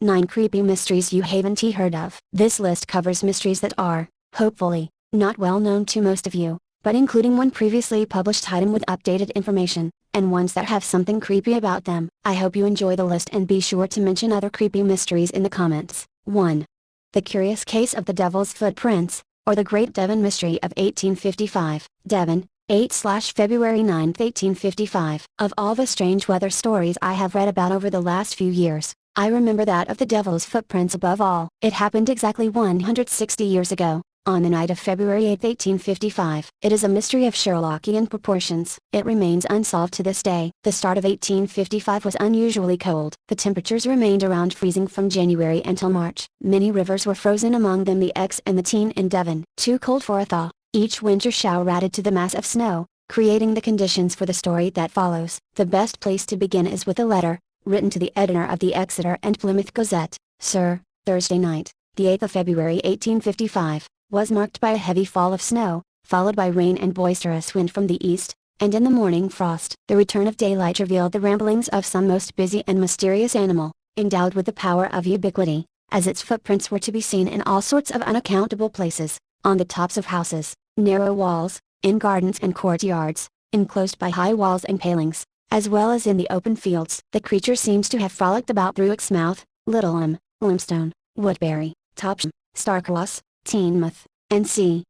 9 creepy mysteries you haven't heard of. This list covers mysteries that are, hopefully, not well known to most of you, but including one previously published item with updated information, and ones that have something creepy about them. I hope you enjoy the list and be sure to mention other creepy mysteries in the comments. 1. The Curious Case of the Devil's Footprints, or the Great Devon Mystery of 1855. Devon, 8/February 9, 1855. Of all the strange weather stories I have read about over the last few years, I remember that of the devil's footprints above all. It happened exactly 160 years ago, on the night of February 8, 1855. It is a mystery of Sherlockian proportions. It remains unsolved to this day. The start of 1855 was unusually cold. The temperatures remained around freezing from January until March. Many rivers were frozen, among them the Exe and the Tean in Devon. Too cold for a thaw. Each winter shower added to the mass of snow, creating the conditions for the story that follows. The best place to begin is with a letter, written to the editor of the Exeter and Plymouth Gazette. Sir, Thursday night, the 8th of February 1855, was marked by a heavy fall of snow, followed by rain and boisterous wind from the east, and in the morning frost. The return of daylight revealed the ramblings of some most busy and mysterious animal, endowed with the power of ubiquity, as its footprints were to be seen in all sorts of unaccountable places, on the tops of houses, narrow walls, in gardens and courtyards, enclosed by high walls and palings, as well as in the open fields. The creature seems to have frolicked about through Exmouth, Littleham, Limstone, Woodbury, Topsham, Starcross, Teignmouth, and C.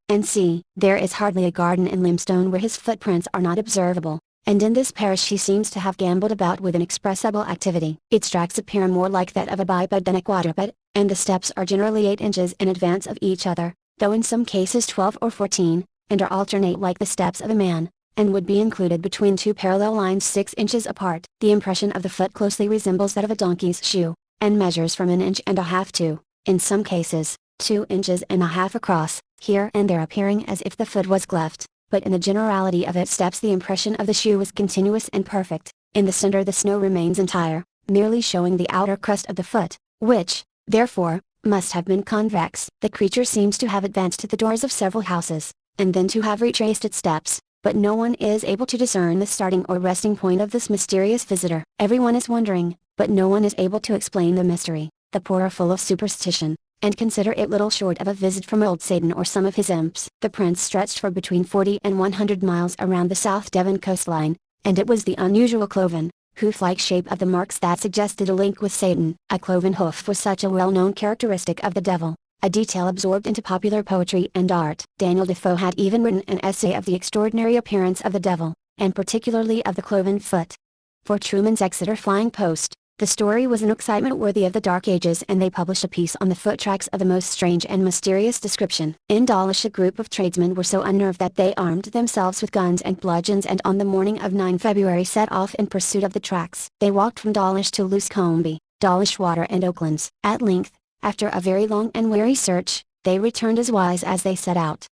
There is hardly a garden in Limstone where his footprints are not observable, and in this parish he seems to have gamboled about with inexpressible activity. Its tracks appear more like that of a biped than a quadruped, and the steps are generally 8 inches in advance of each other, though in some cases 12 or 14, and are alternate like the steps of a man, and would be included between 2 parallel lines 6 inches apart. The impression of the foot closely resembles that of a donkey's shoe, and measures from 1.5 inches to, in some cases, 2.5 inches across, here and there appearing as if the foot was cleft, but in the generality of its steps the impression of the shoe was continuous and perfect. In the center the snow remains entire, merely showing the outer crust of the foot, which, therefore, must have been convex. The creature seems to have advanced to the doors of several houses, and then to have retraced its steps, but no one is able to discern the starting or resting point of this mysterious visitor. Everyone is wondering, but no one is able to explain the mystery. The poor are full of superstition, and consider it little short of a visit from old Satan or some of his imps. The prints stretched for between 40 and 100 miles around the South Devon coastline, and it was the unusual cloven, hoof-like shape of the marks that suggested a link with Satan. A cloven hoof was such a well-known characteristic of the devil, a detail absorbed into popular poetry and art. Daniel Defoe had even written an essay of the extraordinary appearance of the devil, and particularly of the cloven foot. For Truman's Exeter Flying Post, the story was an excitement worthy of the Dark Ages, and they published a piece on the foot tracks of the most strange and mysterious description. In Dawlish a group of tradesmen were so unnerved that they armed themselves with guns and bludgeons, and on the morning of 9 February set off in pursuit of the tracks. They walked from Dawlish to Luscombe, Dawlish Water and Oaklands. At length, after a very long and weary search, they returned as wise as they set out.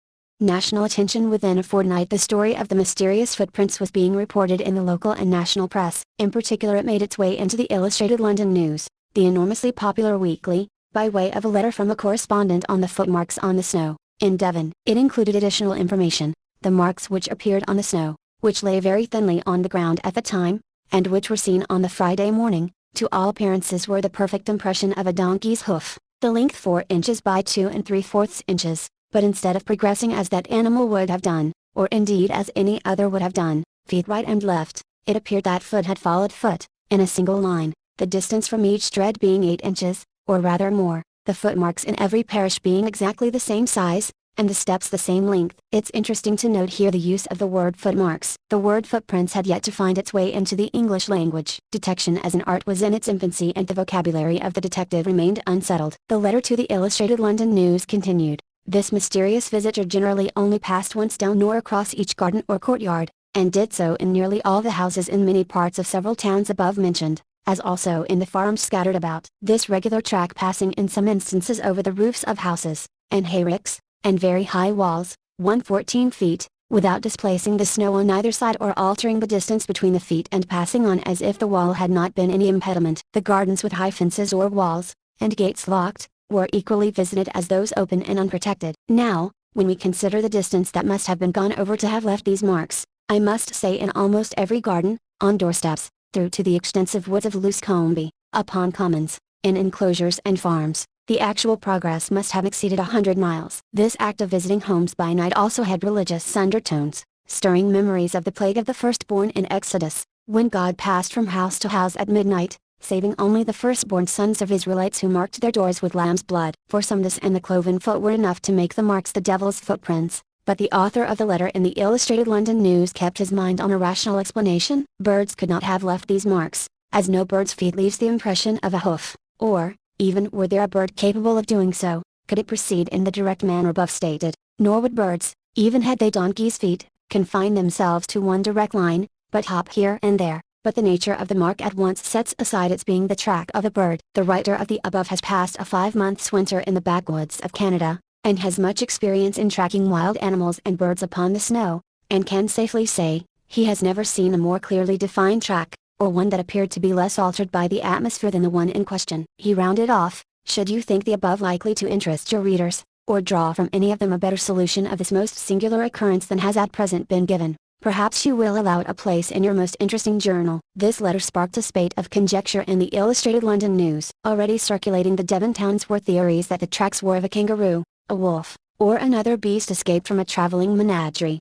National attention. Within a fortnight the story of the mysterious footprints was being reported in the local and national press. In particular it made its way into the Illustrated London News, the enormously popular weekly, by way of a letter from a correspondent on the footmarks on the snow, in Devon. It included additional information, the marks which appeared on the snow, which lay very thinly on the ground at the time, and which were seen on the Friday morning, to all appearances were the perfect impression of a donkey's hoof, the length 4 inches by 2 3/4 inches. But instead of progressing as that animal would have done, or indeed as any other would have done, feet right and left, it appeared that foot had followed foot, in a single line, the distance from each tread being 8 inches, or rather more, the footmarks in every parish being exactly the same size, and the steps the same length. It's interesting to note here the use of the word footmarks. The word footprints had yet to find its way into the English language. Detection as an art was in its infancy, and the vocabulary of the detective remained unsettled. The letter to the Illustrated London News continued. This mysterious visitor generally only passed once down or across each garden or courtyard, and did so in nearly all the houses in many parts of several towns above mentioned, as also in the farms scattered about. This regular track passing in some instances over the roofs of houses, and hayricks, and very high walls, 114 feet, without displacing the snow on either side or altering the distance between the feet, and passing on as if the wall had not been any impediment. The gardens with high fences or walls, and gates locked, were equally visited as those open and unprotected. Now, when we consider the distance that must have been gone over to have left these marks, I must say in almost every garden, on doorsteps, through to the extensive woods of Luscombe, upon commons, In enclosures and farms, the actual progress must have exceeded 100 miles. This act of visiting homes by night also had religious undertones, stirring memories of the plague of the firstborn in Exodus, when God passed from house to house at midnight, saving only the firstborn sons of Israelites who marked their doors with lamb's blood. For some this and the cloven foot were enough to make the marks the devil's footprints, but the author of the letter in the Illustrated London News kept his mind on a rational explanation. Birds could not have left these marks, as no bird's feet leaves the impression of a hoof, or, even were there a bird capable of doing so, could it proceed in the direct manner above stated, nor would birds, even had they donkey's feet, confine themselves to one direct line, but hop here and there. But the nature of the mark at once sets aside its being the track of a bird. The writer of the above has passed a 5 months winter in the backwoods of Canada, and has much experience in tracking wild animals and birds upon the snow, and can safely say, he has never seen a more clearly defined track, or one that appeared to be less altered by the atmosphere than the one in question. He rounded off, should you think the above likely to interest your readers, or draw from any of them a better solution of this most singular occurrence than has at present been given, perhaps you will allow it a place in your most interesting journal. This letter sparked a spate of conjecture in the Illustrated London News. Already circulating the Devon towns were theories that the tracks were of a kangaroo, a wolf, or another beast escaped from a traveling menagerie.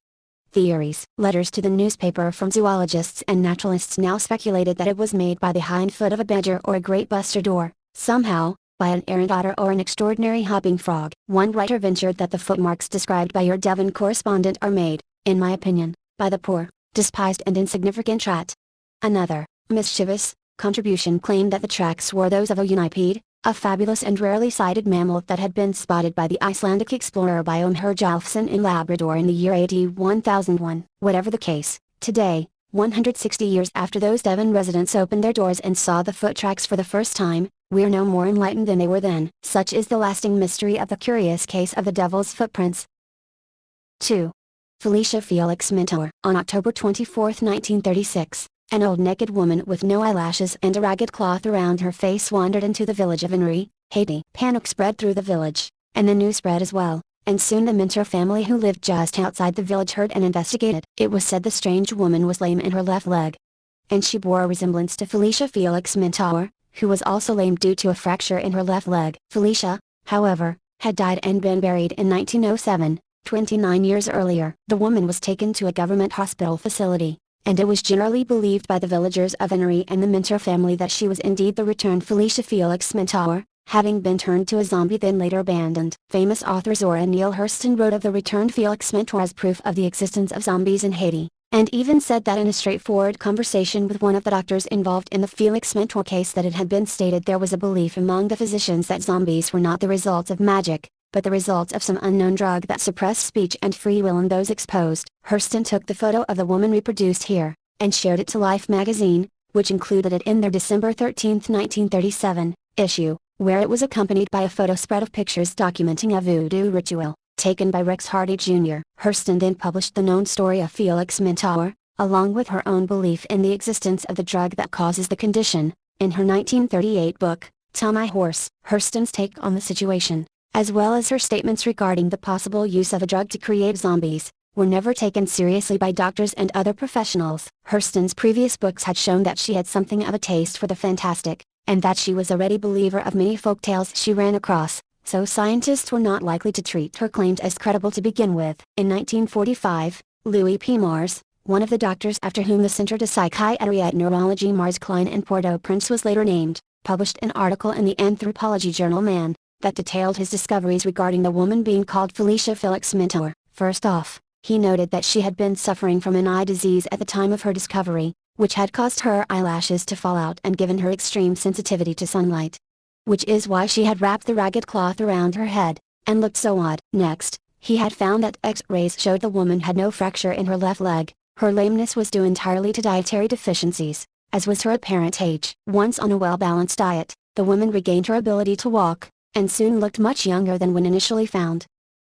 Theories. Letters to the newspaper from zoologists and naturalists now speculated that it was made by the hind foot of a badger or a great bustard or, somehow, by an errant otter or an extraordinary hopping frog. One writer ventured that the footmarks described by your Devon correspondent are made, in my opinion, by the poor, despised and insignificant rat. Another, mischievous, contribution claimed that the tracks were those of a unipede, a fabulous and rarely sighted mammal that had been spotted by the Icelandic explorer Björn Herjolfsson in Labrador in the year AD 1001. Whatever the case, today, 160 years after those Devon residents opened their doors and saw the foot tracks for the first time, we're no more enlightened than they were then. Such is the lasting mystery of the curious case of the devil's footprints. 2. Felicia Felix Mentor. On October 24, 1936, an old naked woman with no eyelashes and a ragged cloth around her face wandered into the village of Henry, Haiti. Panic spread through the village, and the news spread as well, and soon the Mentor family who lived just outside the village heard and investigated. It was said the strange woman was lame in her left leg, and she bore a resemblance to Felicia Felix Mentor, who was also lame due to a fracture in her left leg. Felicia, however, had died and been buried in 1907, 29 years earlier. The woman was taken to a government hospital facility, and it was generally believed by the villagers of Henry and the Mentor family that she was indeed the returned Felicia Felix Mentor, having been turned to a zombie then later abandoned. Famous author Zora Neale Hurston wrote of the returned Felix Mentor as proof of the existence of zombies in Haiti, and even said that in a straightforward conversation with one of the doctors involved in the Felix Mentor case that it had been stated there was a belief among the physicians that zombies were not the results of magic, but the results of some unknown drug that suppressed speech and free will in those exposed. Hurston took the photo of the woman reproduced here, and shared it to Life magazine, which included it in their December 13, 1937, issue, where it was accompanied by a photo spread of pictures documenting a voodoo ritual, taken by Rex Hardy Jr. Hurston then published the known story of Felix Mentor, along with her own belief in the existence of the drug that causes the condition, in her 1938 book, Tell My Horse. Hurston's take on the situation, as well as her statements regarding the possible use of a drug to create zombies, were never taken seriously by doctors and other professionals. Hurston's previous books had shown that she had something of a taste for the fantastic, and that she was a ready believer of many folk tales she ran across, so scientists were not likely to treat her claims as credible to begin with. In 1945, Louis P. Mars, one of the doctors after whom the Center de Psychiatrie et Neurologie Mars Klein in Port-au-Prince was later named, published an article in the anthropology journal Man, that detailed his discoveries regarding the woman being called Felicia Felix Mentor. First off, he noted that she had been suffering from an eye disease at the time of her discovery, which had caused her eyelashes to fall out and given her extreme sensitivity to sunlight. Which is why she had wrapped the ragged cloth around her head, and looked so odd. Next, he had found that X-rays showed the woman had no fracture in her left leg. Her lameness was due entirely to dietary deficiencies, as was her apparent age. Once on a well-balanced diet, the woman regained her ability to walk, and soon looked much younger than when initially found.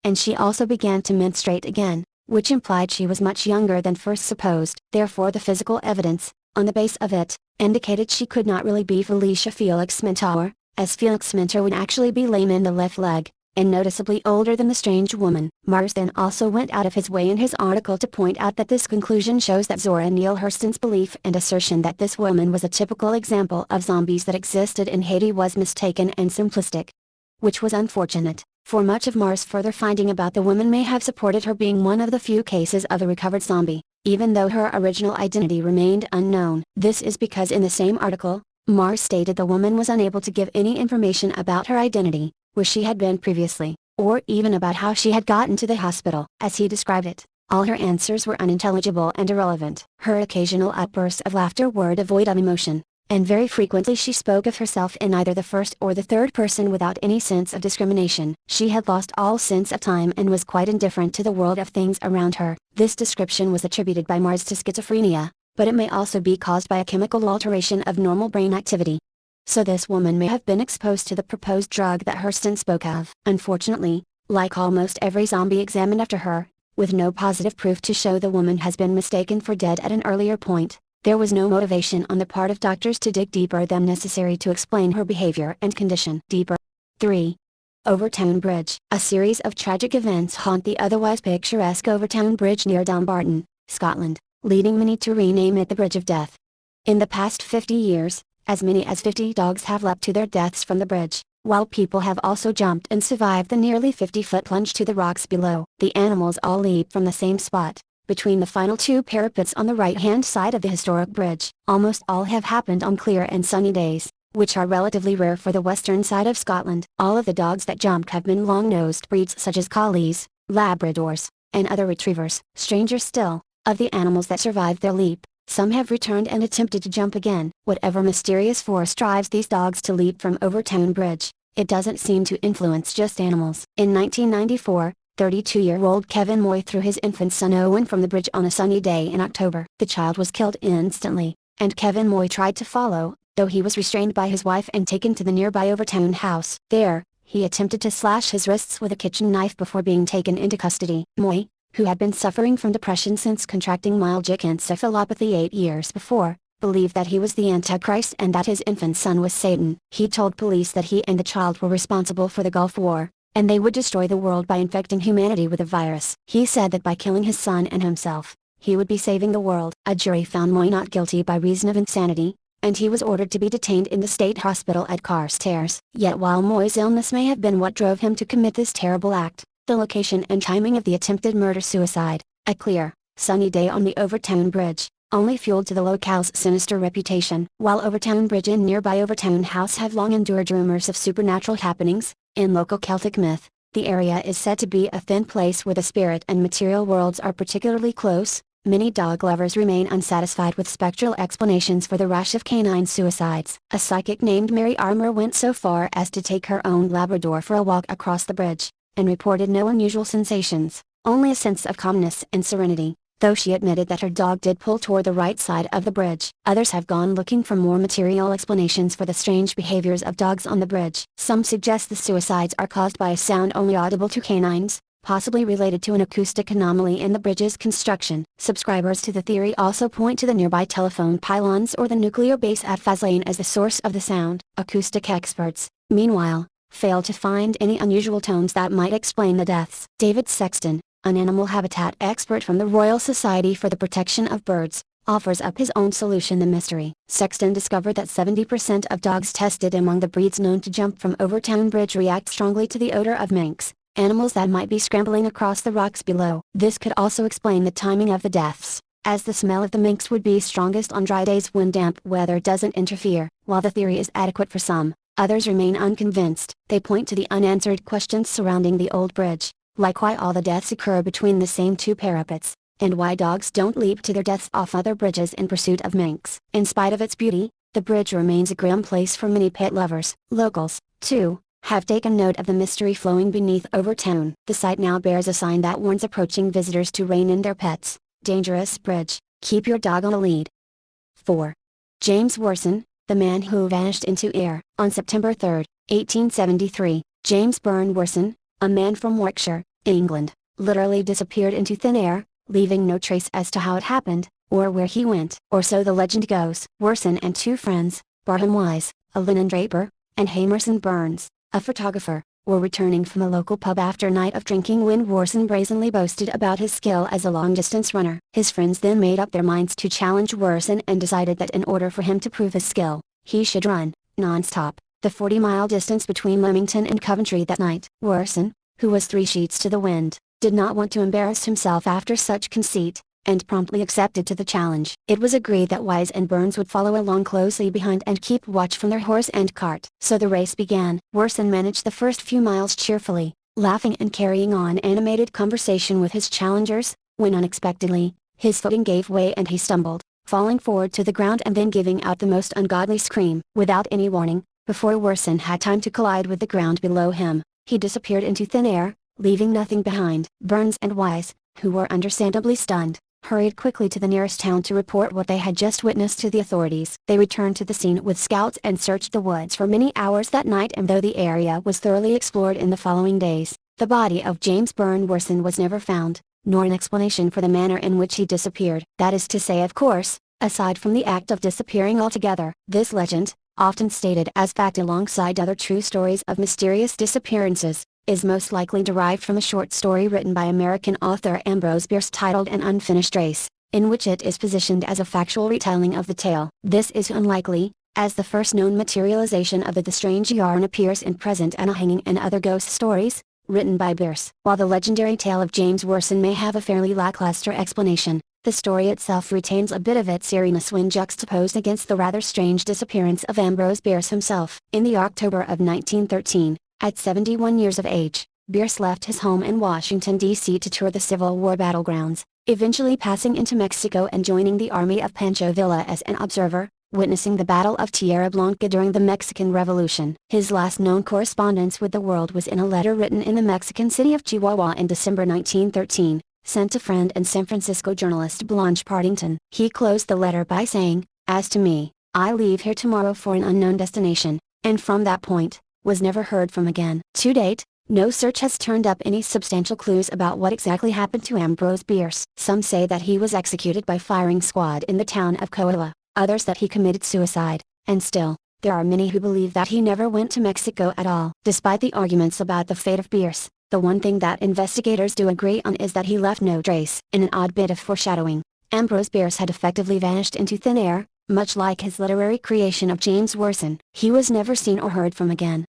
And she also began to menstruate again, which implied she was much younger than first supposed. Therefore the physical evidence, on the base of it, indicated she could not really be Felicia Felix Mentor, as Felix Mentor would actually be lame in the left leg, and noticeably older than the strange woman. Marsden also went out of his way in his article to point out that this conclusion shows that Zora Neale Hurston's belief and assertion that this woman was a typical example of zombies that existed in Haiti was mistaken and simplistic. Which was unfortunate, for much of Mars' further finding about the woman may have supported her being one of the few cases of a recovered zombie, even though her original identity remained unknown. This is because in the same article, Mars stated the woman was unable to give any information about her identity, where she had been previously, or even about how she had gotten to the hospital. As he described it, all her answers were unintelligible and irrelevant. Her occasional outbursts of laughter were devoid of emotion, and very frequently she spoke of herself in either the first or the third person without any sense of discrimination. She had lost all sense of time and was quite indifferent to the world of things around her. This description was attributed by Mars to schizophrenia, but it may also be caused by a chemical alteration of normal brain activity. So this woman may have been exposed to the proposed drug that Hurston spoke of. Unfortunately, like almost every zombie examined after her, with no positive proof to show the woman has been mistaken for dead at an earlier point, there was no motivation on the part of doctors to dig deeper than necessary to explain her behavior and condition. 3. Overtown Bridge. A series of tragic events haunt the otherwise picturesque Overtown Bridge near Dumbarton, Scotland, leading many to rename it the Bridge of Death. In the past 50 years, as many as 50 dogs have leapt to their deaths from the bridge, while people have also jumped and survived the nearly 50-foot plunge to the rocks below. The animals all leap from the same spot, between the final two parapets on the right-hand side of the historic bridge. Almost all have happened on clear and sunny days, which are relatively rare for the western side of Scotland. All of the dogs that jumped have been long-nosed breeds such as collies, Labradors, and other retrievers. Stranger still, of the animals that survived their leap, some have returned and attempted to jump again. Whatever mysterious force drives these dogs to leap from Overtown Bridge, it doesn't seem to influence just animals. In 1994, 32-year-old Kevin Moy threw his infant son Owen from the bridge on a sunny day in October. The child was killed instantly, and Kevin Moy tried to follow, though he was restrained by his wife and taken to the nearby Overtown house. There, he attempted to slash his wrists with a kitchen knife before being taken into custody. Moy, who had been suffering from depression since contracting myalgic encephalopathy 8 years before, believed that he was the Antichrist and that his infant son was Satan. He told police that he and the child were responsible for the Gulf War, and they would destroy the world by infecting humanity with a virus. He said that by killing his son and himself, he would be saving the world. A jury found Moy not guilty by reason of insanity, and he was ordered to be detained in the state hospital at Carstairs. Yet while Moy's illness may have been what drove him to commit this terrible act, the location and timing of the attempted murder-suicide, a clear, sunny day on the Overtown Bridge, only fueled to the locale's sinister reputation. While Overtown Bridge and nearby Overtown House have long endured rumors of supernatural happenings, in local Celtic myth, the area is said to be a thin place where the spirit and material worlds are particularly close. Many dog lovers remain unsatisfied with spectral explanations for the rash of canine suicides. A psychic named Mary Armour went so far as to take her own Labrador for a walk across the bridge, and reported no unusual sensations, only a sense of calmness and serenity, though she admitted that her dog did pull toward the right side of the bridge. Others have gone looking for more material explanations for the strange behaviors of dogs on the bridge. Some suggest the suicides are caused by a sound only audible to canines, possibly related to an acoustic anomaly in the bridge's construction. Subscribers to the theory also point to the nearby telephone pylons or the nuclear base at Faslane as the source of the sound. Acoustic experts, meanwhile, fail to find any unusual tones that might explain the deaths. David Sexton, an animal habitat expert from the Royal Society for the Protection of Birds, offers up his own solution: the mystery. Sexton discovered that 70% of dogs tested among the breeds known to jump from Overtown Bridge react strongly to the odor of minks, animals that might be scrambling across the rocks below. This could also explain the timing of the deaths, as the smell of the minks would be strongest on dry days when damp weather doesn't interfere. While the theory is adequate for some, others remain unconvinced. They point to the unanswered questions surrounding the old bridge, like why all the deaths occur between the same two parapets, and why dogs don't leap to their deaths off other bridges in pursuit of minks. In spite of its beauty, the bridge remains a grim place for many pet lovers. Locals, too, have taken note of the mystery flowing beneath Overtown. The site now bears a sign that warns approaching visitors to rein in their pets. Dangerous bridge, keep your dog on a lead. 4. James Worson, the man who vanished into air. On September 3, 1873, James Byrne Worson, a man from Warwickshire, England, literally disappeared into thin air, leaving no trace as to how it happened, or where he went. Or so the legend goes. Worson and two friends, Barham Wise, a linen draper, and Hamerson Burns, a photographer, were returning from a local pub after a night of drinking when Worson brazenly boasted about his skill as a long-distance runner. His friends then made up their minds to challenge Worson and decided that in order for him to prove his skill, he should run, non-stop, the 40-mile distance between Leamington and Coventry that night. Worson, who was 3 sheets to the wind, did not want to embarrass himself after such conceit, and promptly accepted to the challenge. It was agreed that Wise and Burns would follow along closely behind and keep watch from their horse and cart. So the race began. Worson managed the first few miles cheerfully, laughing and carrying on animated conversation with his challengers, when unexpectedly, his footing gave way and he stumbled, falling forward to the ground and then giving out the most ungodly scream. Without any warning, before Worson had time to collide with the ground below him, he disappeared into thin air, leaving nothing behind. Burns and Wise, who were understandably stunned, hurried quickly to the nearest town to report what they had just witnessed to the authorities. They returned to the scene with scouts and searched the woods for many hours that night, and though the area was thoroughly explored in the following days, the body of James Byrne Worson was never found, nor an explanation for the manner in which he disappeared. That is to say, of course, aside from the act of disappearing altogether. This legend, often stated as fact alongside other true stories of mysterious disappearances, is most likely derived from a short story written by American author Ambrose Bierce titled An Unfinished Race, in which it is positioned as a factual retelling of the tale. This is unlikely, as the first known materialization of the strange yarn appears in Present and a Hanging and Other Ghost Stories, written by Bierce. While the legendary tale of James Worson may have a fairly lackluster explanation, the story itself retains a bit of its eeriness when juxtaposed against the rather strange disappearance of Ambrose Bierce himself. In the October of 1913, at 71 years of age, Bierce left his home in Washington, D.C. to tour the Civil War battlegrounds, eventually passing into Mexico and joining the army of Pancho Villa as an observer, witnessing the Battle of Tierra Blanca during the Mexican Revolution. His last known correspondence with the world was in a letter written in the Mexican city of Chihuahua in December 1913, sent to friend and San Francisco journalist Blanche Partington. He closed the letter by saying, "As to me, I leave here tomorrow for an unknown destination," and from that point, was never heard from again. To date, no search has turned up any substantial clues about what exactly happened to Ambrose Bierce. Some say that he was executed by firing squad in the town of Coahuila, others that he committed suicide, and still, there are many who believe that he never went to Mexico at all. Despite the arguments about the fate of Bierce, the one thing that investigators do agree on is that he left no trace. In an odd bit of foreshadowing, Ambrose Bierce had effectively vanished into thin air, much like his literary creation of James Worson. He was never seen or heard from again.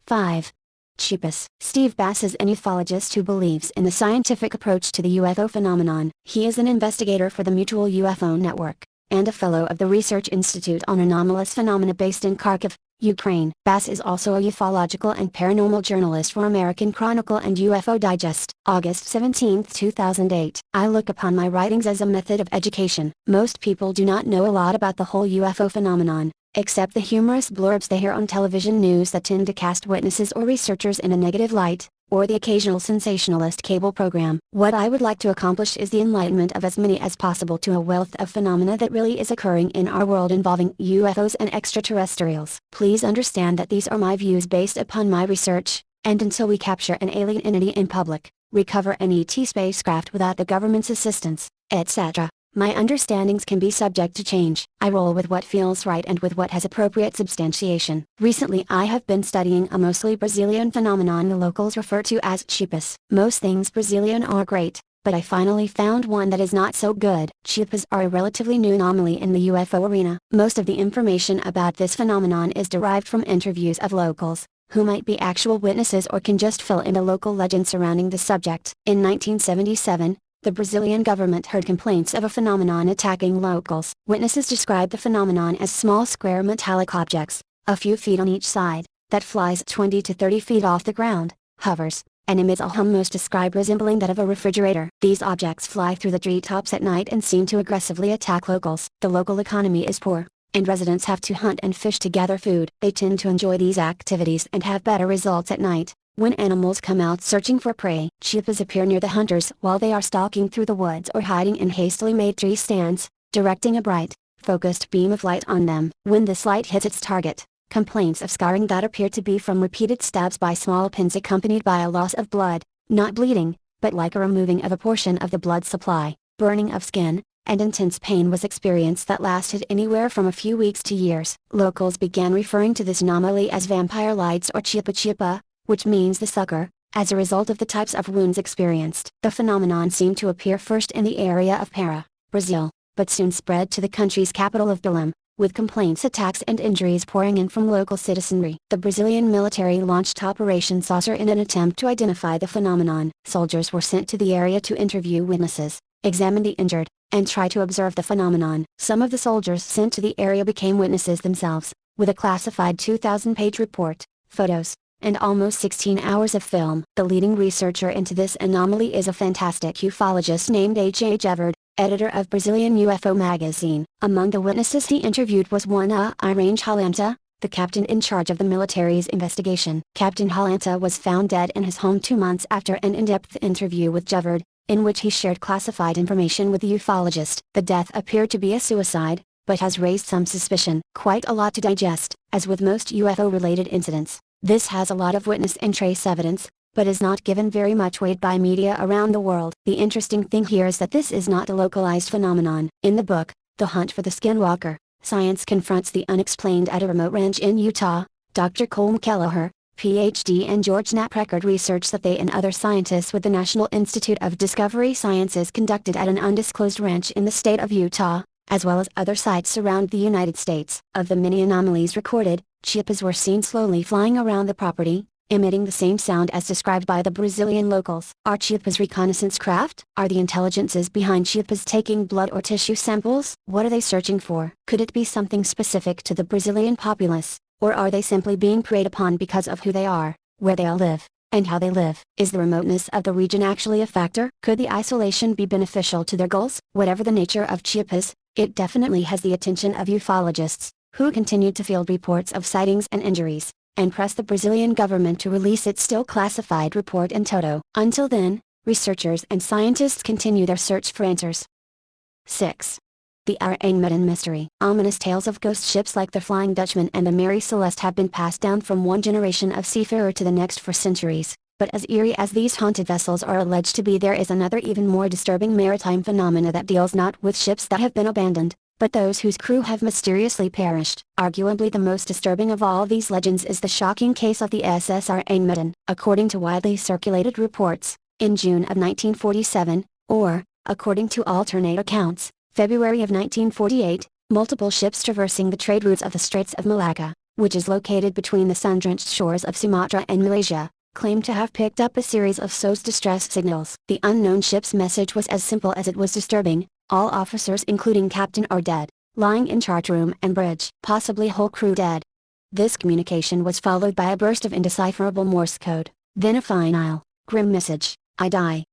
5. Cheapus. Steve Bass is an ufologist who believes in the scientific approach to the UFO phenomenon. He is an investigator for the Mutual UFO Network, and a fellow of the Research Institute on Anomalous Phenomena based in Kharkiv, Ukraine. Bass is also a ufological and paranormal journalist for American Chronicle and UFO Digest. August 17, 2008. I look upon my writings as a method of education. Most people do not know a lot about the whole UFO phenomenon, except the humorous blurbs they hear on television news that tend to cast witnesses or researchers in a negative light, or the occasional sensationalist cable program. What I would like to accomplish is the enlightenment of as many as possible to a wealth of phenomena that really is occurring in our world involving UFOs and extraterrestrials. Please understand that these are my views based upon my research, and until we capture an alien entity in public, recover an ET spacecraft without the government's assistance, etc., my understandings can be subject to change. I roll with what feels right and with what has appropriate substantiation. Recently I have been studying a mostly Brazilian phenomenon the locals refer to as cheapus. Most things Brazilian are great, but I finally found one that is not so good. Cheapus are a relatively new anomaly in the UFO arena. Most of the information about this phenomenon is derived from interviews of locals, who might be actual witnesses or can just fill in the local legend surrounding the subject. In 1977, the Brazilian government heard complaints of a phenomenon attacking locals. Witnesses described the phenomenon as small square metallic objects, a few feet on each side, that flies 20 to 30 feet off the ground, hovers, and emits a hum most described resembling that of a refrigerator. These objects fly through the treetops at night and seem to aggressively attack locals. The local economy is poor, and residents have to hunt and fish to gather food. They tend to enjoy these activities and have better results at night, when animals come out searching for prey. Cheetahs appear near the hunters while they are stalking through the woods or hiding in hastily made tree stands, directing a bright, focused beam of light on them. When this light hits its target, complaints of scarring that appear to be from repeated stabs by small pins accompanied by a loss of blood, not bleeding, but like a removing of a portion of the blood supply, burning of skin, and intense pain was experienced that lasted anywhere from a few weeks to years. Locals began referring to this anomaly as vampire lights or chipa chipa, which means the sucker, as a result of the types of wounds experienced. The phenomenon seemed to appear first in the area of Para, Brazil, but soon spread to the country's capital of Belém, with complaints, attacks and injuries pouring in from local citizenry. The Brazilian military launched Operation Saucer in an attempt to identify the phenomenon. Soldiers were sent to the area to interview witnesses, examine the injured, and try to observe the phenomenon. Some of the soldiers sent to the area became witnesses themselves, with a classified 2,000-page report, photos, and almost 16 hours of film. The leading researcher into this anomaly is a fantastic ufologist named H.A. Jeverd, editor of Brazilian UFO magazine. Among the witnesses he interviewed was one Irange Halanta, the captain in charge of the military's investigation. Captain Halanta was found dead in his home 2 months after an in-depth interview with Jeverd, in which he shared classified information with the ufologist. The death appeared to be a suicide, but has raised some suspicion. Quite a lot to digest, as with most UFO-related incidents. This has a lot of witness and trace evidence, but is not given very much weight by media around the world. The interesting thing here is that this is not a localized phenomenon. In the book, The Hunt for the Skinwalker, Science Confronts the Unexplained at a Remote Ranch in Utah, Dr. Colm Kelleher, Ph.D. and George Knapp research that they and other scientists with the National Institute of Discovery Sciences conducted at an undisclosed ranch in the state of Utah, as well as other sites around the United States. Of the many anomalies recorded, chiapas were seen slowly flying around the property, emitting the same sound as described by the Brazilian locals. Are chiapas reconnaissance craft? Are the intelligences behind chiapas taking blood or tissue samples? What are they searching for? Could it be something specific to the Brazilian populace, or are they simply being preyed upon because of who they are, where they all live, and how they live? Is the remoteness of the region actually a factor? Could the isolation be beneficial to their goals? Whatever the nature of chiapas, it definitely has the attention of ufologists, who continued to field reports of sightings and injuries, and press the Brazilian government to release its still classified report in toto. Until then, researchers and scientists continue their search for answers. 6. The Armageddon Mystery. Ominous tales of ghost ships like the Flying Dutchman and the Mary Celeste have been passed down from one generation of seafarer to the next for centuries, but as eerie as these haunted vessels are alleged to be, there is another even more disturbing maritime phenomena that deals not with ships that have been abandoned, but those whose crew have mysteriously perished. Arguably the most disturbing of all these legends is the shocking case of the SSR Armageddon. According to widely circulated reports, in June of 1947, or, according to alternate accounts, February of 1948, multiple ships traversing the trade routes of the Straits of Malacca, which is located between the sun-drenched shores of Sumatra and Malaysia, claimed to have picked up a series of SOS distress signals. The unknown ship's message was as simple as it was disturbing: all officers including captain are dead, lying in chart room and bridge, possibly whole crew dead. This communication was followed by a burst of indecipherable Morse code, then a final, grim message: I die.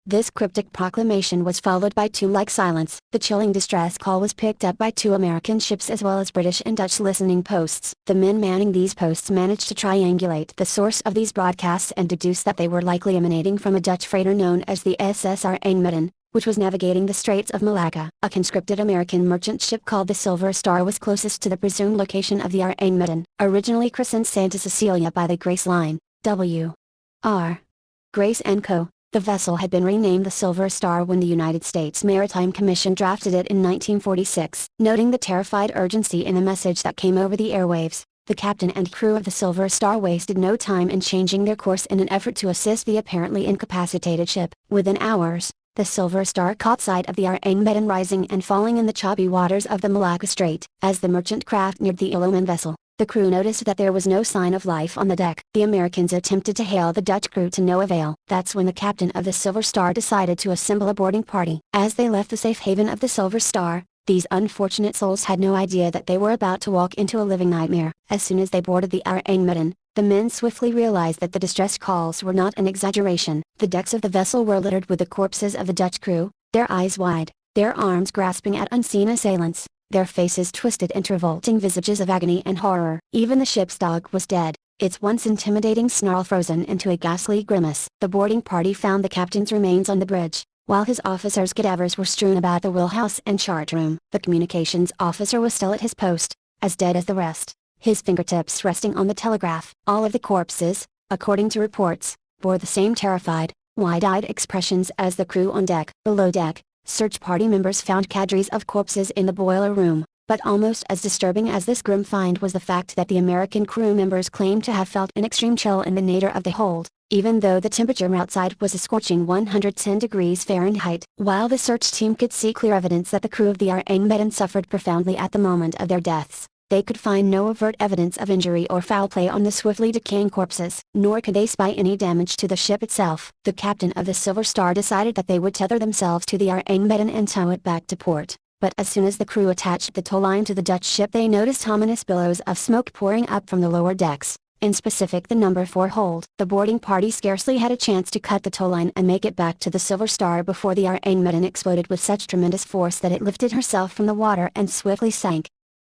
This cryptic proclamation was followed by tomb-like silence. The chilling distress call was picked up by 2 American ships as well as British and Dutch listening posts. The men manning these posts managed to triangulate the source of these broadcasts and deduce that they were likely emanating from a Dutch freighter known as the SSR Armageddon, which was navigating the Straits of Malacca. A conscripted American merchant ship called the Silver Star was closest to the presumed location of the Armageddon. Originally christened Santa Cecilia by the Grace Line, W.R. Grace & Co., the vessel had been renamed the Silver Star when the United States Maritime Commission drafted it in 1946. Noting the terrified urgency in the message that came over the airwaves, the captain and crew of the Silver Star wasted no time in changing their course in an effort to assist the apparently incapacitated ship. Within hours, the Silver Star caught sight of the Armageddon rising and falling in the choppy waters of the Malacca Strait. As the merchant craft neared the Iloman vessel, the crew noticed that there was no sign of life on the deck. The Americans attempted to hail the Dutch crew to no avail. That's when the captain of the Silver Star decided to assemble a boarding party. As they left the safe haven of the Silver Star, these unfortunate souls had no idea that they were about to walk into a living nightmare. As soon as they boarded the Armageddon, the men swiftly realized that the distress calls were not an exaggeration. The decks of the vessel were littered with the corpses of the Dutch crew, their eyes wide, their arms grasping at unseen assailants, their faces twisted into revolting visages of agony and horror. Even the ship's dog was dead, its once intimidating snarl frozen into a ghastly grimace. The boarding party found the captain's remains on the bridge, while his officers' cadavers were strewn about the wheelhouse and chart room. The communications officer was still at his post, as dead as the rest, his fingertips resting on the telegraph. All of the corpses, according to reports, bore the same terrified, wide-eyed expressions as the crew on deck. Below deck, search party members found cadres of corpses in the boiler room, But almost as disturbing as this grim find was the fact that the American crew members claimed to have felt an extreme chill in the nadir of the hold, even though the temperature outside was a scorching 110 degrees Fahrenheit. While the search team could see clear evidence that the crew of the Armageddon suffered profoundly at the moment of their deaths, they could find no overt evidence of injury or foul play on the swiftly decaying corpses. Nor could they spy any damage to the ship itself. The captain of the Silver Star decided that they would tether themselves to the Armageddon and tow it back to port. But as soon as the crew attached the tow line to the Dutch ship, they noticed ominous billows of smoke pouring up from the lower decks, in specific the number 4 hold. The boarding party scarcely had a chance to cut the tow line and make it back to the Silver Star before the Armageddon exploded with such tremendous force that it lifted herself from the water and swiftly sank.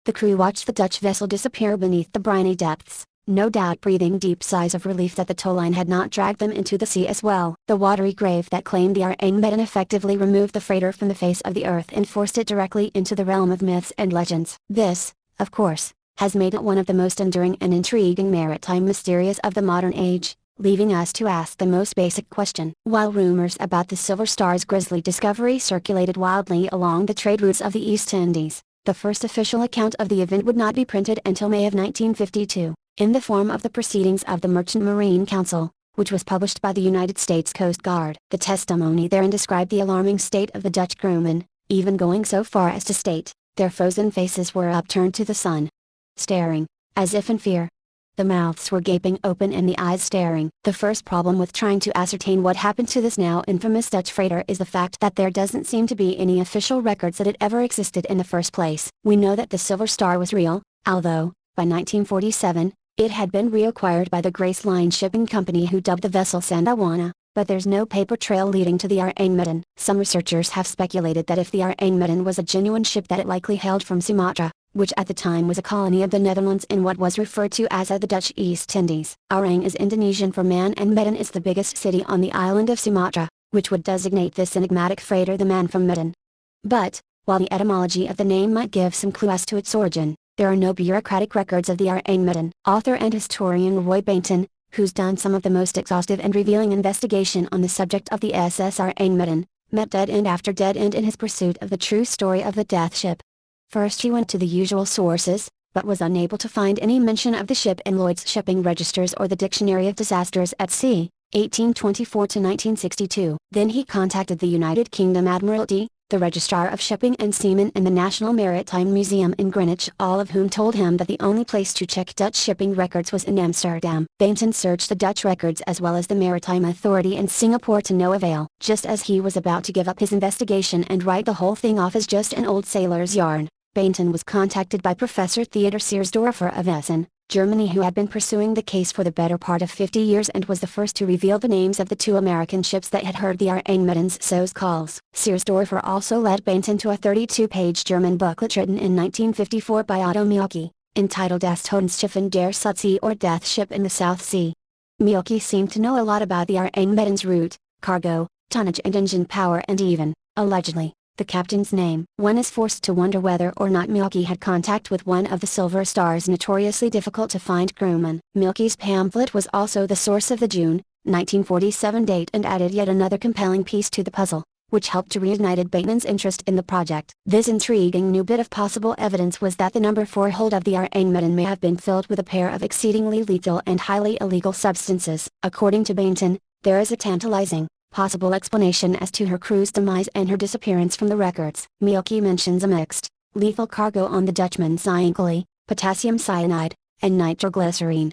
The crew watched the Dutch vessel disappear beneath the briny depths, no doubt breathing deep sighs of relief that the tow line had not dragged them into the sea as well. The watery grave that claimed the Armageddon effectively removed the freighter from the face of the earth and forced it directly into the realm of myths and legends. This, of course, has made it one of the most enduring and intriguing maritime mysteries of the modern age, leaving us to ask the most basic question. While rumors about the Silver Star's grisly discovery circulated wildly along the trade routes of the East Indies, the first official account of the event would not be printed until May of 1952, in the form of the Proceedings of the Merchant Marine Council, which was published by the United States Coast Guard. The testimony therein described the alarming state of the Dutch crewmen, even going so far as to state, their frozen faces were upturned to the sun, staring, as if in fear. The mouths were gaping open and the eyes staring. The first problem with trying to ascertain what happened to this now infamous Dutch freighter is the fact that there doesn't seem to be any official records that it ever existed in the first place. We know that the Silver Star was real, although, by 1947, it had been reacquired by the Grace Line Shipping Company, who dubbed the vessel Santa Juana, but there's no paper trail leading to the Armageddon. Some researchers have speculated that if the Armageddon was a genuine ship, that it likely hailed from Sumatra, which at the time was a colony of the Netherlands in what was referred to as the Dutch East Indies. Arang is Indonesian for man, and Medan is the biggest city on the island of Sumatra, which would designate this enigmatic freighter the Man from Medan. But, while the etymology of the name might give some clue as to its origin, there are no bureaucratic records of the Armageddon. Author and historian Roy Bainton, who's done some of the most exhaustive and revealing investigation on the subject of the SS Armageddon, met dead end after dead end in his pursuit of the true story of the death ship. First he went to the usual sources, but was unable to find any mention of the ship in Lloyd's shipping registers or the Dictionary of Disasters at Sea, 1824 to 1962. Then he contacted the United Kingdom Admiralty, the Registrar of Shipping and Seamen, and the National Maritime Museum in Greenwich, all of whom told him that the only place to check Dutch shipping records was in Amsterdam. Bainton searched the Dutch records as well as the Maritime Authority in Singapore to no avail. Just as he was about to give up his investigation and write the whole thing off as just an old sailor's yarn, Bainton was contacted by Professor Theodor Seersdorfer of Essen, Germany, who had been pursuing the case for the better part of 50 years and was the first to reveal the names of the 2 American ships that had heard the Armageddon's SOS calls. Seersdorfer also led Bainton to a 32-page German booklet written in 1954 by Otto Mielke, entitled Das Todesschiff der Südsee, or Death Ship in the South Sea. Mielke seemed to know a lot about the Armageddon's route, cargo, tonnage and engine power, and even, allegedly, the captain's name. One is forced to wonder whether or not Mielke had contact with one of the Silver Star's notoriously difficult to find crewmen. Mielke's pamphlet was also the source of the June, 1947 date and added yet another compelling piece to the puzzle, which helped to reignite Bainton's interest in the project. This intriguing new bit of possible evidence was that the number 4 hold of the Armageddon may have been filled with a pair of exceedingly lethal and highly illegal substances. According to Bainton, there is a tantalizing, possible explanation as to her crew's demise and her disappearance from the records. Mielke mentions a mixed, lethal cargo on the Dutchman's alkali, potassium cyanide, and nitroglycerine.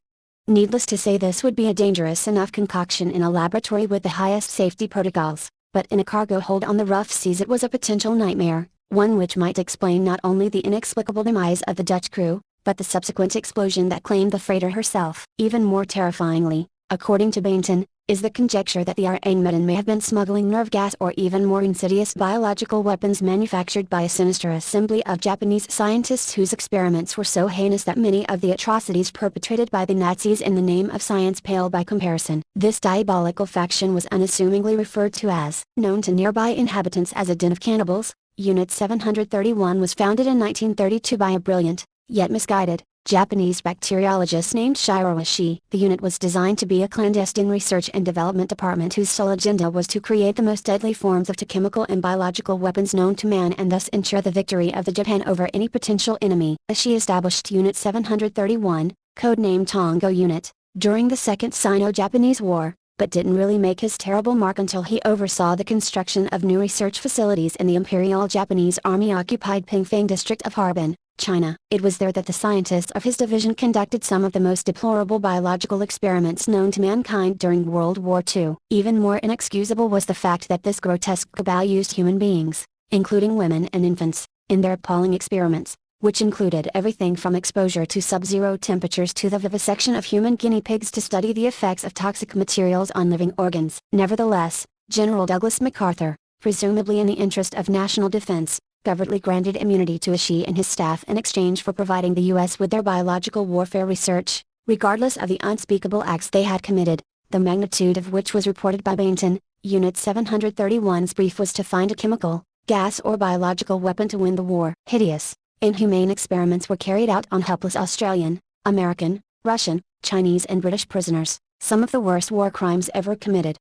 Needless to say, this would be a dangerous enough concoction in a laboratory with the highest safety protocols, but in a cargo hold on the rough seas it was a potential nightmare, one which might explain not only the inexplicable demise of the Dutch crew, but the subsequent explosion that claimed the freighter herself. Even more terrifyingly, according to Bainton, is the conjecture that the Armageddon may have been smuggling nerve gas or even more insidious biological weapons manufactured by a sinister assembly of Japanese scientists whose experiments were so heinous that many of the atrocities perpetrated by the Nazis in the name of science pale by comparison. This diabolical faction was unassumingly referred to as, known to nearby inhabitants as, a den of cannibals. Unit 731 was founded in 1932 by a brilliant, yet misguided, Japanese bacteriologist named Shiro Ishii. The unit was designed to be a clandestine research and development department whose sole agenda was to create the most deadly forms of chemical and biological weapons known to man and thus ensure the victory of the Japan over any potential enemy. Ishii established Unit 731, codenamed Tongo Unit, during the Second Sino-Japanese War, but didn't really make his terrible mark until he oversaw the construction of new research facilities in the Imperial Japanese Army-occupied Pingfang district of Harbin, China. It was there that the scientists of his division conducted some of the most deplorable biological experiments known to mankind during World War II. Even more inexcusable was the fact that this grotesque cabal used human beings, including women and infants, in their appalling experiments, which included everything from exposure to sub-zero temperatures to the vivisection of human guinea pigs to study the effects of toxic materials on living organs. Nevertheless, General Douglas MacArthur, presumably in the interest of national defense, covertly granted immunity to Ishii and his staff in exchange for providing the U.S. with their biological warfare research, regardless of the unspeakable acts they had committed, the magnitude of which was reported by Bainton. Unit 731's brief was to find a chemical, gas or biological weapon to win the war. Hideous, inhumane experiments were carried out on helpless Australian, American, Russian, Chinese and British prisoners, some of the worst war crimes ever committed.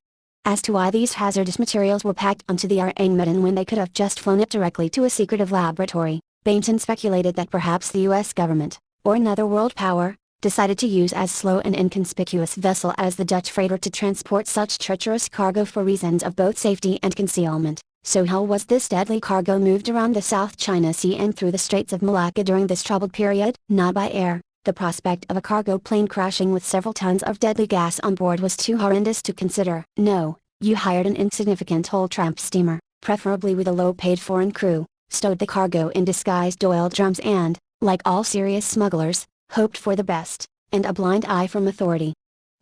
As to why these hazardous materials were packed onto the Rheinmetall when they could have just flown it directly to a secretive laboratory, Bainton speculated that perhaps the US government, or another world power, decided to use as slow and inconspicuous vessel as the Dutch freighter to transport such treacherous cargo for reasons of both safety and concealment. So how was this deadly cargo moved around the South China Sea and through the Straits of Malacca during this troubled period? Not by air. The prospect of a cargo plane crashing with several tons of deadly gas on board was too horrendous to consider. No, you hired an insignificant old tramp steamer, preferably with a low-paid foreign crew, stowed the cargo in disguised oil drums and, like all serious smugglers, hoped for the best, and a blind eye from authority.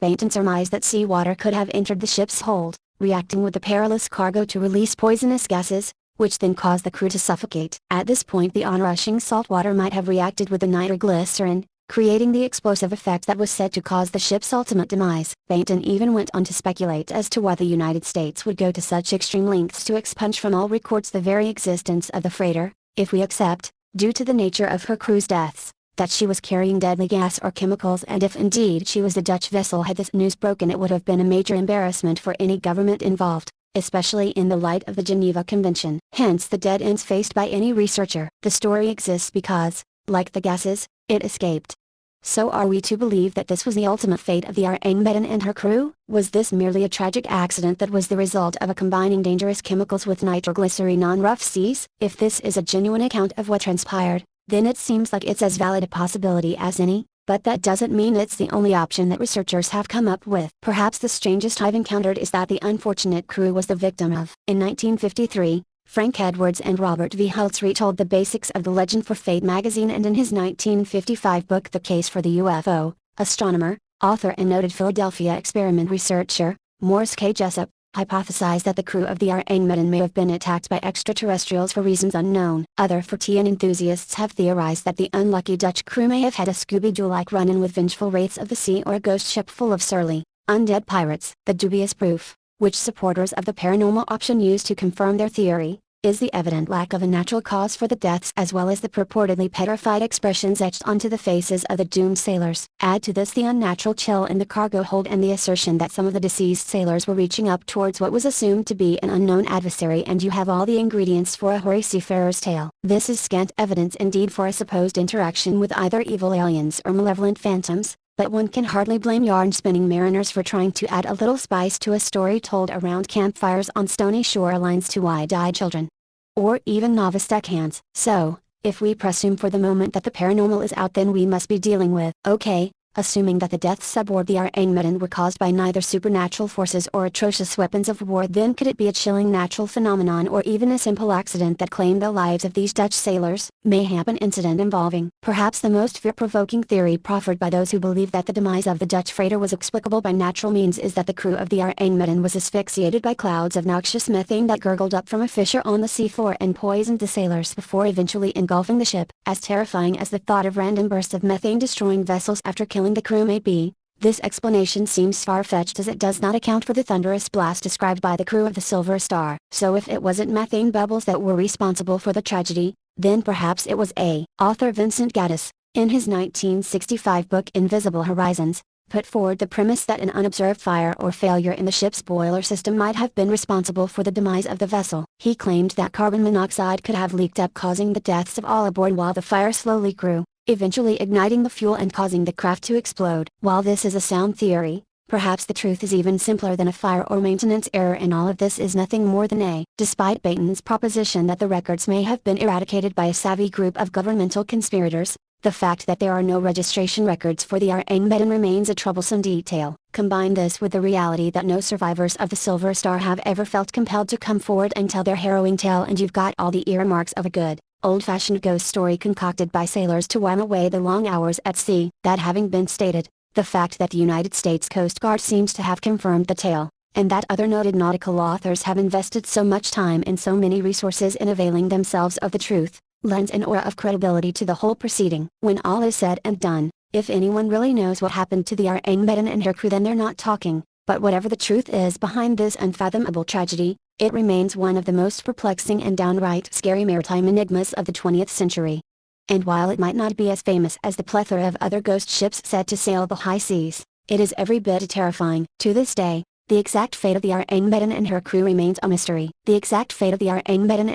Bainton surmised that seawater could have entered the ship's hold, reacting with the perilous cargo to release poisonous gases, which then caused the crew to suffocate. At this point the onrushing salt water might have reacted with the nitroglycerin, creating the explosive effect that was said to cause the ship's ultimate demise. Bainton even went on to speculate as to why the United States would go to such extreme lengths to expunge from all records the very existence of the freighter, if we accept, due to the nature of her crew's deaths, that she was carrying deadly gas or chemicals, and if indeed she was the Dutch vessel. Had this news broken, it would have been a major embarrassment for any government involved, especially in the light of the Geneva Convention. Hence the dead ends faced by any researcher. The story exists because, like the gases, it escaped. So are we to believe that this was the ultimate fate of the Rheinmetall and her crew? Was this merely a tragic accident that was the result of a combining dangerous chemicals with nitroglycerin on rough seas? If this is a genuine account of what transpired, then it seems like it's as valid a possibility as any, but that doesn't mean it's the only option that researchers have come up with. Perhaps the strangest I've encountered is that the unfortunate crew was the victim of. In 1953, Frank Edwards and Robert V. Hultz retold the basics of the legend for Fate magazine, and in his 1955 book The Case for the UFO, astronomer, author and noted Philadelphia experiment researcher, Morris K. Jessup, hypothesized that the crew of the Rheinmetall may have been attacked by extraterrestrials for reasons unknown. Other Fortean enthusiasts have theorized that the unlucky Dutch crew may have had a Scooby-Doo-like run-in with vengeful wraiths of the sea or a ghost ship full of surly, undead pirates. The dubious proof, which supporters of the paranormal option use to confirm their theory, is the evident lack of a natural cause for the deaths, as well as the purportedly petrified expressions etched onto the faces of the doomed sailors. Add to this the unnatural chill in the cargo hold and the assertion that some of the deceased sailors were reaching up towards what was assumed to be an unknown adversary, and you have all the ingredients for a hoary seafarer's tale. This is scant evidence indeed for a supposed interaction with either evil aliens or malevolent phantoms, but one can hardly blame yarn-spinning mariners for trying to add a little spice to a story told around campfires on stony shorelines to wide-eyed children. Or even novice deckhands. So, if we presume for the moment that the paranormal is out, then we must be dealing with, okay, assuming that the deaths aboard the Rheinmetall were caused by neither supernatural forces or atrocious weapons of war, then could it be a chilling natural phenomenon or even a simple accident that claimed the lives of these Dutch sailors? Mayhap an incident involving. Perhaps the most fear-provoking theory proffered by those who believe that the demise of the Dutch freighter was explicable by natural means is that the crew of the Rheinmetall was asphyxiated by clouds of noxious methane that gurgled up from a fissure on the seafloor and poisoned the sailors before eventually engulfing the ship. As terrifying as the thought of random bursts of methane destroying vessels after killing the crew may be, this explanation seems far-fetched, as it does not account for the thunderous blast described by the crew of the Silver Star. So if it wasn't methane bubbles that were responsible for the tragedy, then perhaps it was a. Author Vincent Gaddis, in his 1965 book Invisible Horizons, put forward the premise that an unobserved fire or failure in the ship's boiler system might have been responsible for the demise of the vessel. He claimed that carbon monoxide could have leaked up, causing the deaths of all aboard while the fire slowly grew, eventually igniting the fuel and causing the craft to explode. While this is a sound theory, perhaps the truth is even simpler than a fire or maintenance error, and all of this is nothing more than despite Bateman's proposition that the records may have been eradicated by a savvy group of governmental conspirators, the fact that there are no registration records for the Armageddon remains a troublesome detail. Combine this with the reality that no survivors of the Silver Star have ever felt compelled to come forward and tell their harrowing tale, and you've got all the earmarks of a good, old-fashioned ghost story concocted by sailors to while away the long hours at sea. That having been stated, the fact that the United States Coast Guard seems to have confirmed the tale, and that other noted nautical authors have invested so much time and so many resources in availing themselves of the truth, lends an aura of credibility to the whole proceeding. When all is said and done, if anyone really knows what happened to the Armageddon and her crew, then they're not talking. But whatever the truth is behind this unfathomable tragedy, it remains one of the most perplexing and downright scary maritime enigmas of the 20th century. And while it might not be as famous as the plethora of other ghost ships said to sail the high seas, it is every bit terrifying. To this day, the exact fate of the Armageddon and her crew remains a mystery. The exact fate of the Armageddon.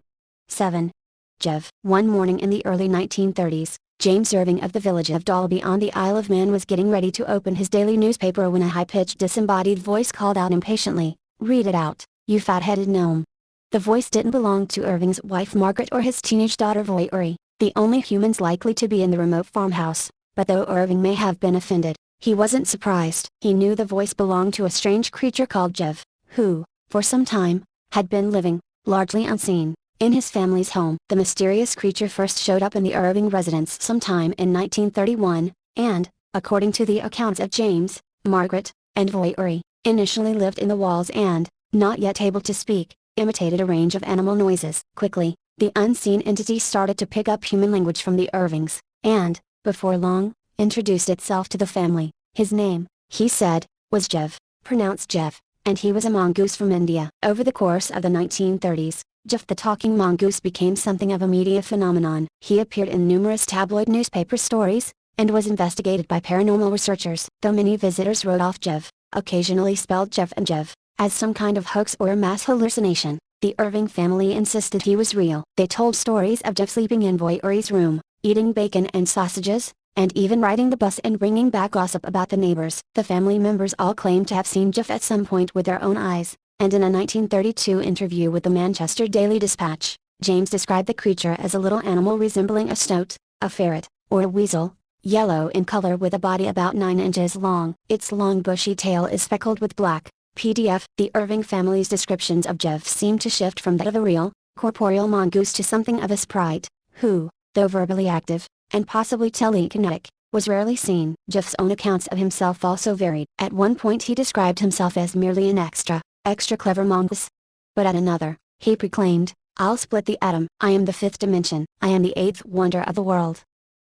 7. Jeff. One morning in the early 1930s, James Irving of the village of Dalby on the Isle of Man was getting ready to open his daily newspaper when a high-pitched disembodied voice called out impatiently, "Read it out, you fat-headed gnome." The voice didn't belong to Irving's wife Margaret or his teenage daughter Voyori, the only humans likely to be in the remote farmhouse, but though Irving may have been offended, he wasn't surprised. He knew the voice belonged to a strange creature called Jeff, who, for some time, had been living, largely unseen, in his family's home. The mysterious creature first showed up in the Irving residence sometime in 1931, and, according to the accounts of James, Margaret, and Voyori, initially lived in the walls and, not yet able to speak, imitated a range of animal noises. Quickly, the unseen entity started to pick up human language from the Irvings, and, before long, introduced itself to the family. His name, he said, was Jeff, pronounced Jeff, and he was a mongoose from India. Over the course of the 1930s, Jeff the Talking Mongoose became something of a media phenomenon. He appeared in numerous tabloid newspaper stories, and was investigated by paranormal researchers. Though many visitors wrote off Jeff, occasionally spelled Jeff and Jeff, as some kind of hoax or a mass hallucination, the Irving family insisted he was real. They told stories of Jeff sleeping in Voyori's room, eating bacon and sausages, and even riding the bus and bringing back gossip about the neighbors. The family members all claimed to have seen Jeff at some point with their own eyes, and in a 1932 interview with the Manchester Daily Dispatch, James described the creature as a little animal resembling a stoat, a ferret, or a weasel, yellow in color with a body about 9 inches long. Its long bushy tail is speckled with black. PDF. The Irving family's descriptions of Jeff seem to shift from that of a real, corporeal mongoose to something of a sprite, who, though verbally active, and possibly telekinetic, was rarely seen. Jeff's own accounts of himself also varied. At one point he described himself as merely an extra clever mongoose. But at another, he proclaimed, "I'll split the atom. I am the fifth dimension. I am the eighth wonder of the world."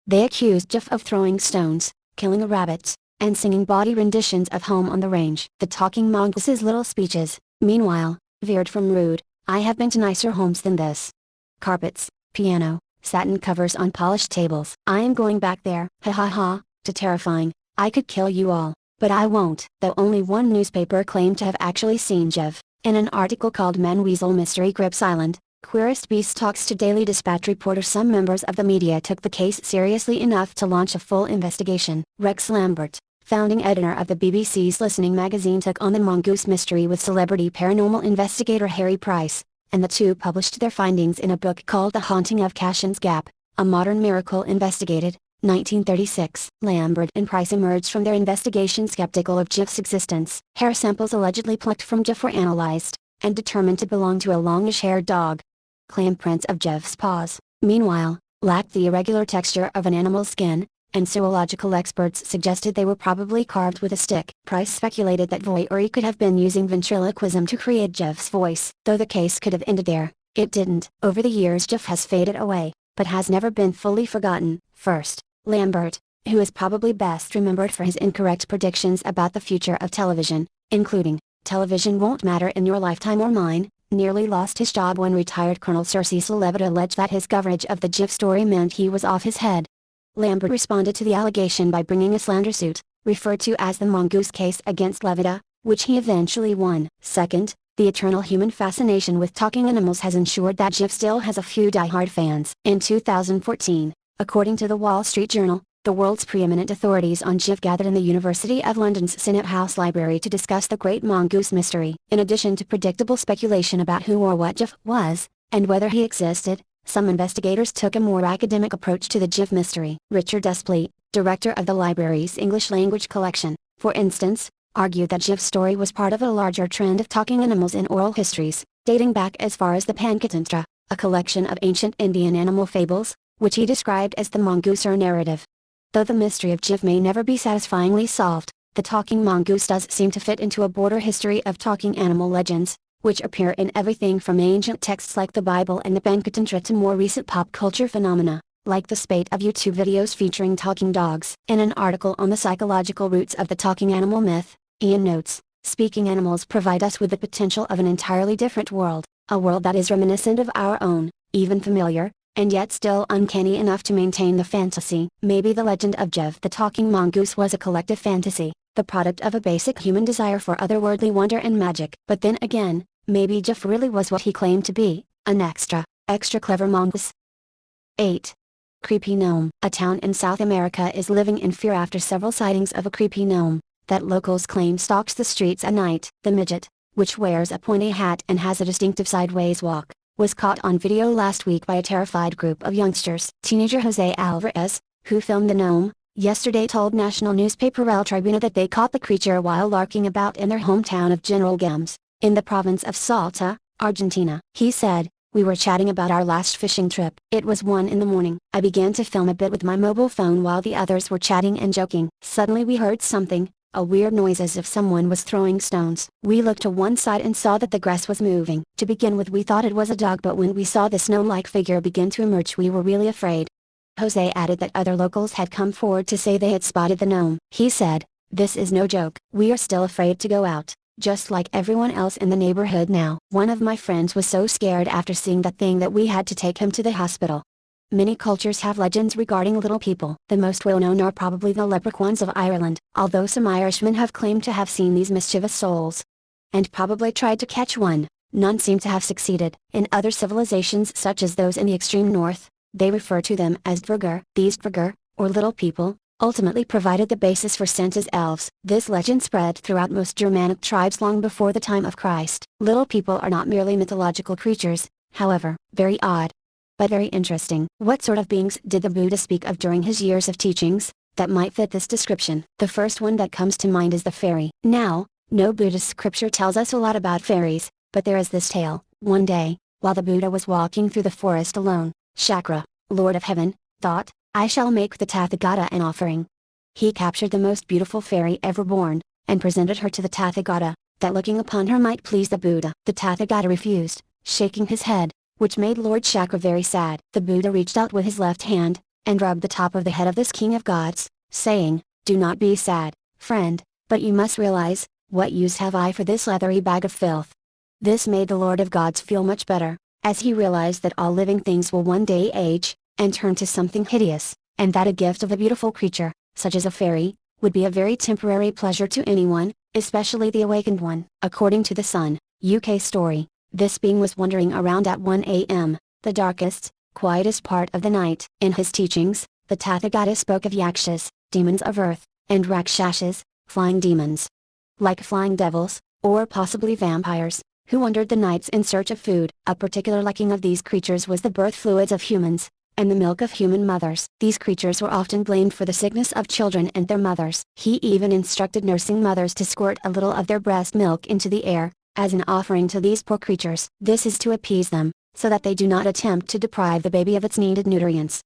They accused Jeff of throwing stones, killing rabbits, and singing bawdy renditions of Home on the Range. The talking mongoose's little speeches, meanwhile, veered from rude, "I have been to nicer homes than this. Carpets, piano, satin covers on polished tables. I am going back there, ha ha ha," to terrifying, "I could kill you all, but I won't." Though only one newspaper claimed to have actually seen Jeff, in an article called Man Weasel Mystery Grips Island, Queerest Beast Talks to Daily Dispatch reporter, some members of the media took the case seriously enough to launch a full investigation. Rex Lambert, founding editor of the BBC's Listening magazine, took on the mongoose mystery with celebrity paranormal investigator Harry Price, and the two published their findings in a book called The Haunting of Cashin's Gap, A Modern Miracle Investigated, 1936. Lambert and Price emerged from their investigation skeptical of Jeff's existence. Hair samples allegedly plucked from Jeff were analyzed, and determined to belong to a longish-haired dog. Clam prints of Jeff's paws, meanwhile, lacked the irregular texture of an animal's skin, and zoological experts suggested they were probably carved with a stick. Price speculated that Voyori could have been using ventriloquism to create Jeff's voice. Though the case could have ended there, it didn't. Over the years Jeff has faded away, but has never been fully forgotten. First, Lambert, who is probably best remembered for his incorrect predictions about the future of television, including, "Television won't matter in your lifetime or mine," nearly lost his job when retired Colonel Sir Cecil Levitt alleged that his coverage of the Jeff story meant he was off his head. Lambert responded to the allegation by bringing a slander suit, referred to as the Mongoose case against Levita, which he eventually won. Second, the eternal human fascination with talking animals has ensured that GIF still has a few die-hard fans. In 2014, according to the Wall Street Journal, the world's preeminent authorities on GIF gathered in the University of London's Senate House Library to discuss the Great Mongoose Mystery. In addition to predictable speculation about who or what GIF was, and whether he existed, some investigators took a more academic approach to the GIF mystery. Richard Despleet, director of the library's English language collection, for instance, argued that GIF's story was part of a larger trend of talking animals in oral histories, dating back as far as the Panchatantra, a collection of ancient Indian animal fables, which he described as the mongoose narrative. Though the mystery of GIF may never be satisfyingly solved, the talking mongoose does seem to fit into a broader history of talking animal legends, which appear in everything from ancient texts like the Bible and the Panchatantra to more recent pop culture phenomena, like the spate of YouTube videos featuring talking dogs. In an article on the psychological roots of the talking animal myth, Ian notes, speaking animals provide us with the potential of an entirely different world, a world that is reminiscent of our own, even familiar, and yet still uncanny enough to maintain the fantasy. Maybe the legend of Jeff the talking mongoose was a collective fantasy, the product of a basic human desire for otherworldly wonder and magic. But then again, maybe Jeff really was what he claimed to be, an extra clever mongoose. 8. Creepy gnome. A town in South America is living in fear after several sightings of a creepy gnome that locals claim stalks the streets at night. The midget, which wears a pointy hat and has a distinctive sideways walk, was caught on video last week by a terrified group of youngsters. Teenager Jose Alvarez, who filmed the gnome, yesterday told national newspaper El Tribuna that they caught the creature while larking about in their hometown of General Gems, in the province of Salta, Argentina. He said, "We were chatting about our last fishing trip. It was 1 in the morning. I began to film a bit with my mobile phone while the others were chatting and joking. Suddenly we heard something, a weird noise as if someone was throwing stones. We looked to one side and saw that the grass was moving. To begin with we thought it was a dog, but when we saw this gnome-like figure begin to emerge we were really afraid." Jose added that other locals had come forward to say they had spotted the gnome. He said, "This is no joke. We are still afraid to go out, just like everyone else in the neighborhood now. One of my friends was so scared after seeing that thing that we had to take him to the hospital." Many cultures have legends regarding little people. The most well-known are probably the leprechauns of Ireland, although some Irishmen have claimed to have seen these mischievous souls, and probably tried to catch one. None seem to have succeeded. In other civilizations such as those in the extreme north, they refer to them as dvergr. These dvergr, or little people, ultimately provided the basis for Santa's elves. This legend spread throughout most Germanic tribes long before the time of Christ. Little people are not merely mythological creatures, however. Very odd, but very interesting. What sort of beings did the Buddha speak of during his years of teachings, that might fit this description? The first one that comes to mind is the fairy. Now, no Buddhist scripture tells us a lot about fairies, but there is this tale. One day, while the Buddha was walking through the forest alone, Shakra, Lord of Heaven, thought, "I shall make the Tathagata an offering." He captured the most beautiful fairy ever born, and presented her to the Tathagata, that looking upon her might please the Buddha. The Tathagata refused, shaking his head, which made Lord Shakra very sad. The Buddha reached out with his left hand, and rubbed the top of the head of this king of gods, saying, "Do not be sad, friend, but you must realize, what use have I for this leathery bag of filth?" This made the Lord of Gods feel much better, as he realized that all living things will one day age, and turn to something hideous, and that a gift of a beautiful creature, such as a fairy, would be a very temporary pleasure to anyone, especially the awakened one. According to the Sun, UK story, this being was wandering around at 1 a.m., the darkest, quietest part of the night. In his teachings, the Tathagata spoke of yakshas, demons of earth, and rakshasas, flying demons, like flying devils, or possibly vampires, who wandered the nights in search of food. A particular liking of these creatures was the birth fluids of humans, and the milk of human mothers. These creatures were often blamed for the sickness of children and their mothers. He even instructed nursing mothers to squirt a little of their breast milk into the air, as an offering to these poor creatures. This is to appease them, so that they do not attempt to deprive the baby of its needed nutrients.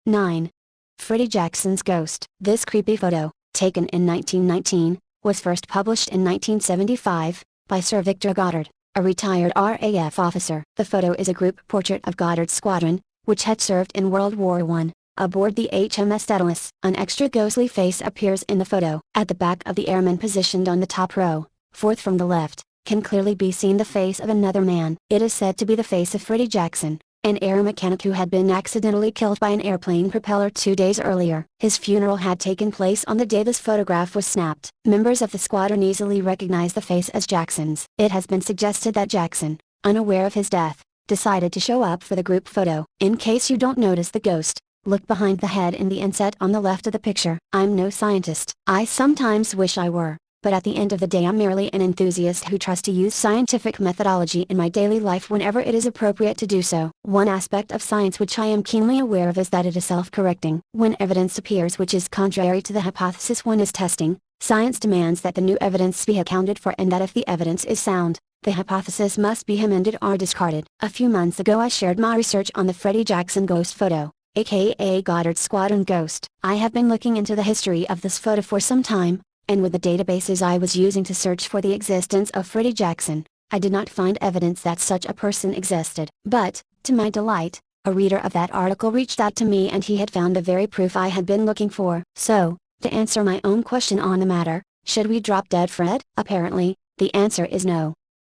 9. Freddie Jackson's Ghost. This creepy photo, taken in 1919, was first published in 1975, by Sir Victor Goddard, a retired RAF officer. The photo is a group portrait of Goddard's squadron, which had served in World War I, aboard the HMS Daedalus. An extra ghostly face appears in the photo. At the back of the airman positioned on the top row, fourth from the left, can clearly be seen the face of another man. It is said to be the face of Freddie Jackson, an air mechanic who had been accidentally killed by an airplane propeller 2 days earlier. His funeral had taken place on the day this photograph was snapped. Members of the squadron easily recognized the face as Jackson's. It has been suggested that Jackson, unaware of his death, decided to show up for the group photo. In case you don't notice the ghost, look behind the head in the inset on the left of the picture. I'm no scientist. I sometimes wish I were, but at the end of the day I'm merely an enthusiast who tries to use scientific methodology in my daily life whenever it is appropriate to do so. One aspect of science which I am keenly aware of is that it is self-correcting. When evidence appears which is contrary to the hypothesis one is testing, science demands that the new evidence be accounted for and that if the evidence is sound, the hypothesis must be amended or discarded. A few months ago I shared my research on the Freddie Jackson ghost photo, aka Goddard Squadron Ghost. I have been looking into the history of this photo for some time, and with the databases I was using to search for the existence of Freddie Jackson, I did not find evidence that such a person existed. But, to my delight, a reader of that article reached out to me and he had found the very proof I had been looking for. So, to answer my own question on the matter, should we drop dead Fred? Apparently, the answer is no.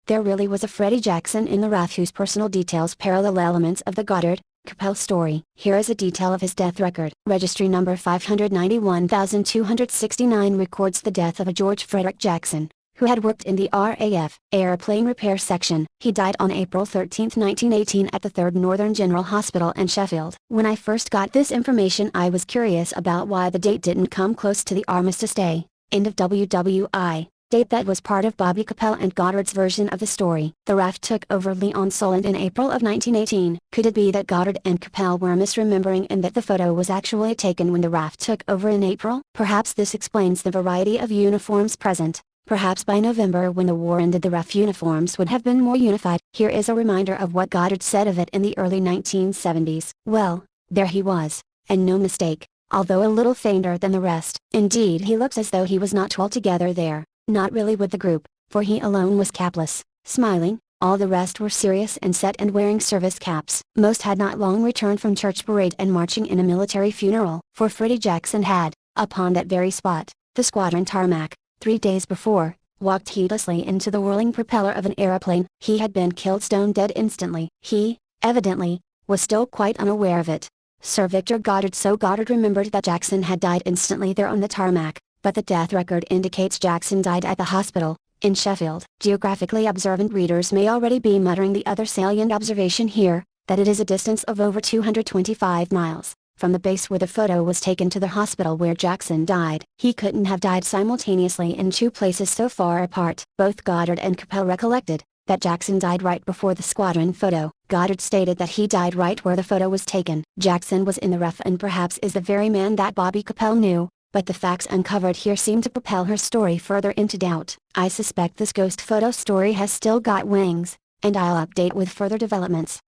There really was a Freddie Jackson in the RAF whose personal details parallel elements of the Goddard, Capel story. Here is a detail of his death record. Registry number 591269 records the death of a George Frederick Jackson, who had worked in the RAF airplane repair section. He died on April 13, 1918 at the 3rd Northern General Hospital in Sheffield. When I first got this information I was curious about why the date didn't come close to the Armistice Day, end of WWI. Date that was part of Bobby Capel and Goddard's version of the story. The RAF took over Unsolved in April of 1918. Could it be that Goddard and Capel were misremembering and that the photo was actually taken when the RAF took over in April? Perhaps this explains the variety of uniforms present. Perhaps by November when the war ended the RAF uniforms would have been more unified. Here is a reminder of what Goddard said of it in the early 1970s. Well, there he was, and no mistake, although a little fainter than the rest. Indeed he looks as though he was not altogether there. Not really with the group, for he alone was capless, smiling, all the rest were serious and set and wearing service caps. Most had not long returned from church parade and marching in a military funeral, for Freddie Jackson had, upon that very spot, the squadron tarmac, 3 days before, walked heedlessly into the whirling propeller of an aeroplane. He had been killed stone dead instantly. He, evidently, was still quite unaware of it. Sir Victor Goddard. So Goddard remembered that Jackson had died instantly there on the tarmac, but the death record indicates Jackson died at the hospital, in Sheffield. Geographically observant readers may already be muttering the other salient observation here, that it is a distance of over 225 miles, from the base where the photo was taken to the hospital where Jackson died. He couldn't have died simultaneously in two places so far apart. Both Goddard and Capel recollected that Jackson died right before the squadron photo. Goddard stated that he died right where the photo was taken. Jackson was in the RAF and perhaps is the very man that Bobby Capel knew, but the facts uncovered here seem to propel her story further into doubt. I suspect this ghost photo story has still got wings, and I'll update with further developments.